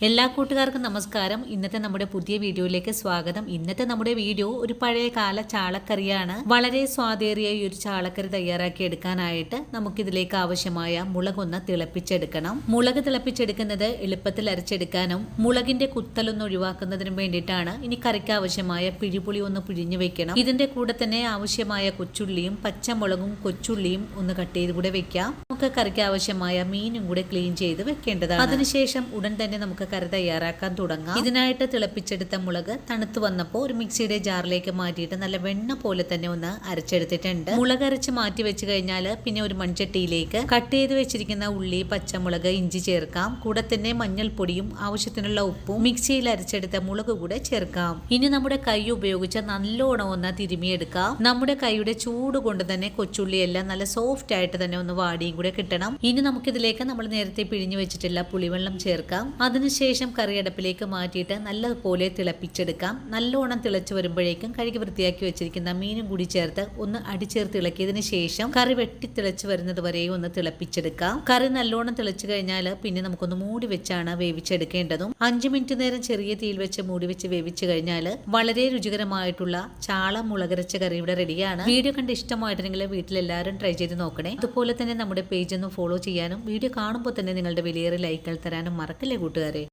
എല്ലാ കൂട്ടുകാർക്കും നമസ്കാരം. ഇന്നത്തെ നമ്മുടെ പുതിയ വീഡിയോയിലേക്ക് സ്വാഗതം. ഇന്നത്തെ നമ്മുടെ വീഡിയോ ഒരു പഴയ കാല ചാളക്കറിയാണ്. വളരെ സ്വാദേറിയ ഈ ഒരു ചാളക്കറി തയ്യാറാക്കി എടുക്കാനായിട്ട് നമുക്കിതിലേക്ക് ആവശ്യമായ മുളകൊന്ന് തിളപ്പിച്ചെടുക്കണം. മുളക് തിളപ്പിച്ചെടുക്കുന്നത് എളുപ്പത്തിൽ അരച്ചെടുക്കാനും മുളകിന്റെ കുത്തലൊന്ന് ഒഴിവാക്കുന്നതിനും വേണ്ടിയിട്ടാണ്. ഇനി കറിക്ക് ആവശ്യമായ പിഴിപുളി ഒന്ന് പിഴിഞ്ഞു വെക്കണം. ഇതിന്റെ കൂടെ തന്നെ ആവശ്യമായ കൊച്ചുള്ളിയും പച്ചമുളകും കൊച്ചുള്ളിയും ഒന്ന് കട്ട് ചെയ്ത് കൂടെ വെക്കാം. നമുക്ക് കറിക്ക് ആവശ്യമായ മീനും കൂടെ ക്ലീൻ ചെയ്ത് വെക്കേണ്ടതാണ്. അതിനുശേഷം ഉടൻ തന്നെ നമുക്ക് കറി തയ്യാറാക്കാൻ തുടങ്ങാം. ഇതിനായിട്ട് തിളപ്പിച്ചെടുത്ത മുളക് തണുത്ത് വന്നപ്പോൾ ഒരു മിക്സിയുടെ ജാറിലേക്ക് മാറ്റിയിട്ട് നല്ല വെണ്ണ പോലെ തന്നെ ഒന്ന് അരച്ചെടുത്തിട്ടുണ്ട്. മുളക് അരച്ച് മാറ്റി വെച്ച് കഴിഞ്ഞാൽ പിന്നെ ഒരു മൺചട്ടിയിലേക്ക് കട്ട് ചെയ്ത് വെച്ചിരിക്കുന്ന ഉള്ളി, പച്ചമുളക്, ഇഞ്ചി ചേർക്കാം. കൂടെ തന്നെ മഞ്ഞൾപ്പൊടിയും ആവശ്യത്തിനുള്ള ഉപ്പും മിക്സിയിൽ അരച്ചെടുത്ത മുളക് കൂടെ ചേർക്കാം. ഇനി നമ്മുടെ കൈ ഉപയോഗിച്ച് നല്ലോണം ഒന്ന് തിരുമിയെടുക്കാം. നമ്മുടെ കൈയുടെ ചൂട് കൊണ്ട് തന്നെ കൊച്ചുള്ളിയെല്ലാം നല്ല സോഫ്റ്റ് ആയിട്ട് തന്നെ ഒന്ന് വാടിയും കൂടെ കിട്ടണം. ഇനി നമുക്കിതിലേക്ക് നമ്മൾ നേരത്തെ പിഴിഞ്ഞു വെച്ചിട്ടുള്ള പുളിവെള്ളം ചേർക്കാം. അതിനുശേഷം കറി അടുപ്പിലേക്ക് മാറ്റിയിട്ട് നല്ലപോലെ തിളപ്പിച്ചെടുക്കാം. നല്ലോണം തിളച്ചു വരുമ്പോഴേക്കും കഴുകി വൃത്തിയാക്കി വെച്ചിരിക്കുന്ന മീനും കൂടി ചേർത്ത് ഒന്ന് അടിച്ചേർത്ത് ഇളക്കിയതിന് ശേഷം കറി വെട്ടി തിളച്ചു വരുന്നത് വരെ ഒന്ന് തിളപ്പിച്ചെടുക്കാം. കറി നല്ലോണം തിളച്ചു കഴിഞ്ഞാൽ പിന്നെ നമുക്കൊന്ന് മൂടി വെച്ചാണ് വേവിച്ചെടുക്കേണ്ടതും. 5 മിനിറ്റ് നേരം ചെറിയ തീയിൽ വെച്ച് മൂടി വെച്ച് വേവിച്ചു കഴിഞ്ഞാൽ വളരെ രുചികരമായിട്ടുള്ള ചാള മുളകരച്ച കറി ഇവിടെ റെഡിയാണ്. വീഡിയോ കണ്ട് ഇഷ്ടമായിട്ടുണ്ടെങ്കിൽ വീട്ടിലെല്ലാവരും ട്രൈ ചെയ്ത് നോക്കണേ. അതുപോലെ തന്നെ നമ്മുടെ പേജ് ഒന്ന് ഫോളോ ചെയ്യാനും വീഡിയോ കാണുമ്പോൾ തന്നെ നിങ്ങളുടെ വിലയേറെ ലൈക്കുകൾ തരാനും മറക്കല്ലേ കൂട്ടുകാരെ.